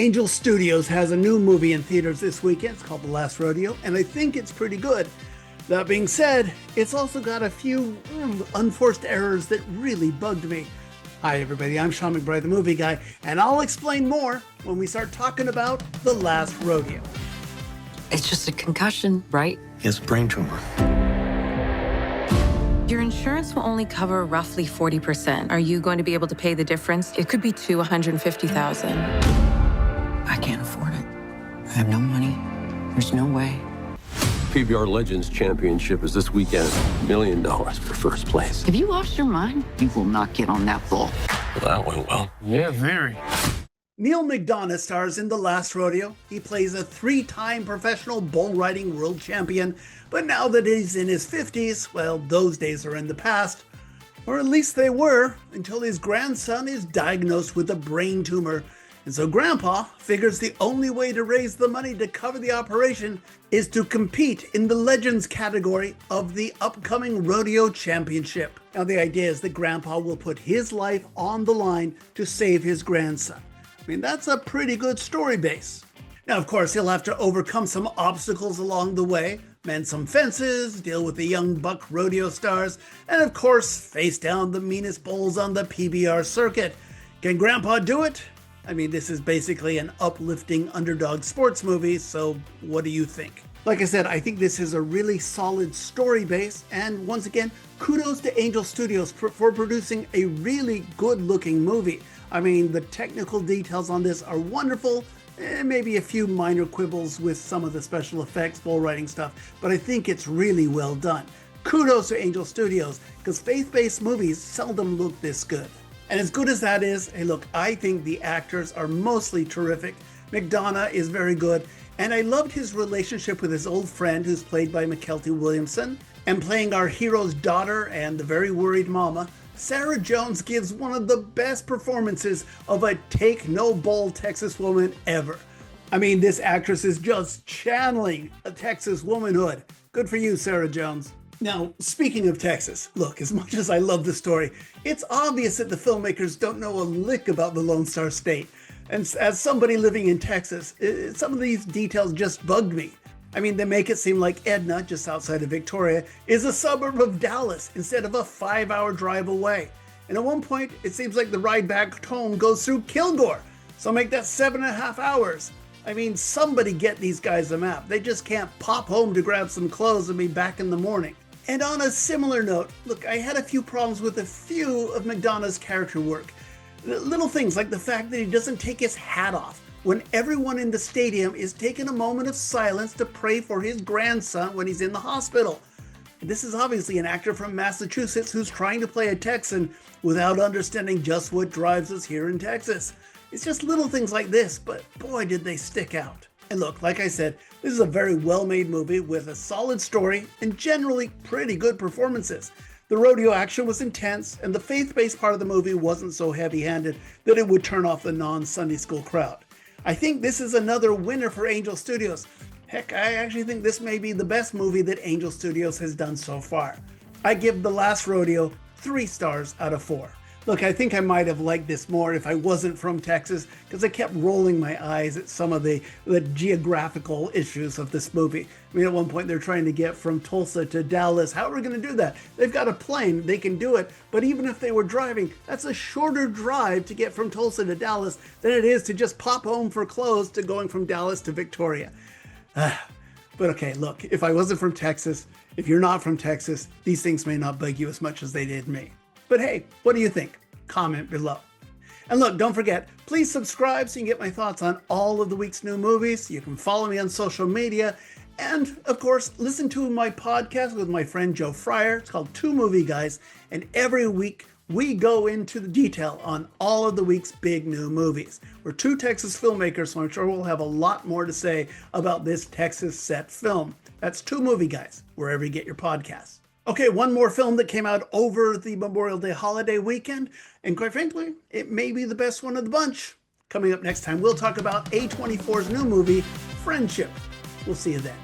Angel Studios has a new movie in theaters this weekend. It's called The Last Rodeo, and I think it's pretty good. That being said, it's also got a few unforced errors that really bugged me. Hi everybody, I'm Sean McBride, the movie guy, and I'll explain more when we start talking about The Last Rodeo. It's just a concussion, right? He has a brain tumor. Your insurance will only cover roughly 40%. Are you going to be able to pay the difference? It could be $250,000. I can't afford it. I have no money. There's no way. PBR Legends Championship is this weekend. $1 million for first place. Have you lost your mind? You will not get on that bull. Well, that went well. Yeah, very. Neil McDonough stars in The Last Rodeo. He plays a 3-time professional bull riding world champion, but now that he's in his 50s, well, those days are in the past. Or at least they were, until his grandson is diagnosed with a brain tumor. And so Grandpa figures the only way to raise the money to cover the operation is to compete in the Legends category of the upcoming Rodeo Championship. Now the idea is that Grandpa will put his life on the line to save his grandson. I mean, that's a pretty good story base. Now, of course, he'll have to overcome some obstacles along the way, mend some fences, deal with the young buck rodeo stars, and of course, face down the meanest bulls on the PBR circuit. Can Grandpa do it? I mean, this is basically an uplifting underdog sports movie, so what do you think? Like I said, I think this is a really solid story base, and once again, kudos to Angel Studios for producing a really good-looking movie. I mean, the technical details on this are wonderful, maybe a few minor quibbles with some of the special effects, bull riding stuff, but I think it's really well done. Kudos to Angel Studios, because faith-based movies seldom look this good. And as good as that is, hey look, I think the actors are mostly terrific. McDonough is very good, and I loved his relationship with his old friend who's played by McKelty Williamson. And playing our hero's daughter and the very worried mama, Sarah Jones gives one of the best performances of a take-no-bull Texas woman ever. I mean, this actress is just channeling a Texas womanhood. Good for you, Sarah Jones. Now, speaking of Texas, look, as much as I love the story, it's obvious that the filmmakers don't know a lick about the Lone Star State. And as somebody living in Texas, some of these details just bugged me. I mean, they make it seem like Edna, just outside of Victoria, is a suburb of Dallas instead of a 5-hour drive away. And at one point, it seems like the ride back home goes through Kilgore. So make that 7.5 hours. I mean, somebody get these guys a map. They just can't pop home to grab some clothes and be back in the morning. And on a similar note, look, I had a few problems with a few of McDonough's character work. Little things like the fact that he doesn't take his hat off when everyone in the stadium is taking a moment of silence to pray for his grandson when he's in the hospital. This is obviously an actor from Massachusetts who's trying to play a Texan without understanding just what drives us here in Texas. It's just little things like this, but boy did they stick out. And look, like I said, this is a very well-made movie with a solid story and generally pretty good performances. The rodeo action was intense, and the faith-based part of the movie wasn't so heavy-handed that it would turn off the non-Sunday school crowd. I think this is another winner for Angel Studios. Heck, I actually think this may be the best movie that Angel Studios has done so far. I give The Last Rodeo 3 stars out of 4. Look, I think I might have liked this more if I wasn't from Texas, because I kept rolling my eyes at some of the geographical issues of this movie. I mean, at one point they're trying to get from Tulsa to Dallas. How are we going to do that? They've got a plane, they can do it, but even if they were driving, that's a shorter drive to get from Tulsa to Dallas than it is to just pop home for clothes to going from Dallas to Victoria. But okay, look, if I wasn't from Texas, if you're not from Texas, these things may not bug you as much as they did me. But hey, what do you think? Comment below. And look, don't forget, please subscribe so you can get my thoughts on all of the week's new movies. You can follow me on social media. And of course, listen to my podcast with my friend Joe Fryer. It's called Two Movie Guys. And every week we go into the detail on all of the week's big new movies. We're 2 Texas filmmakers, so I'm sure we'll have a lot more to say about this Texas set film. That's Two Movie Guys, wherever you get your podcasts. Okay, one more film that came out over the Memorial Day holiday weekend, and quite frankly, it may be the best one of the bunch. Coming up next time, we'll talk about A24's new movie, Friendship. We'll see you then.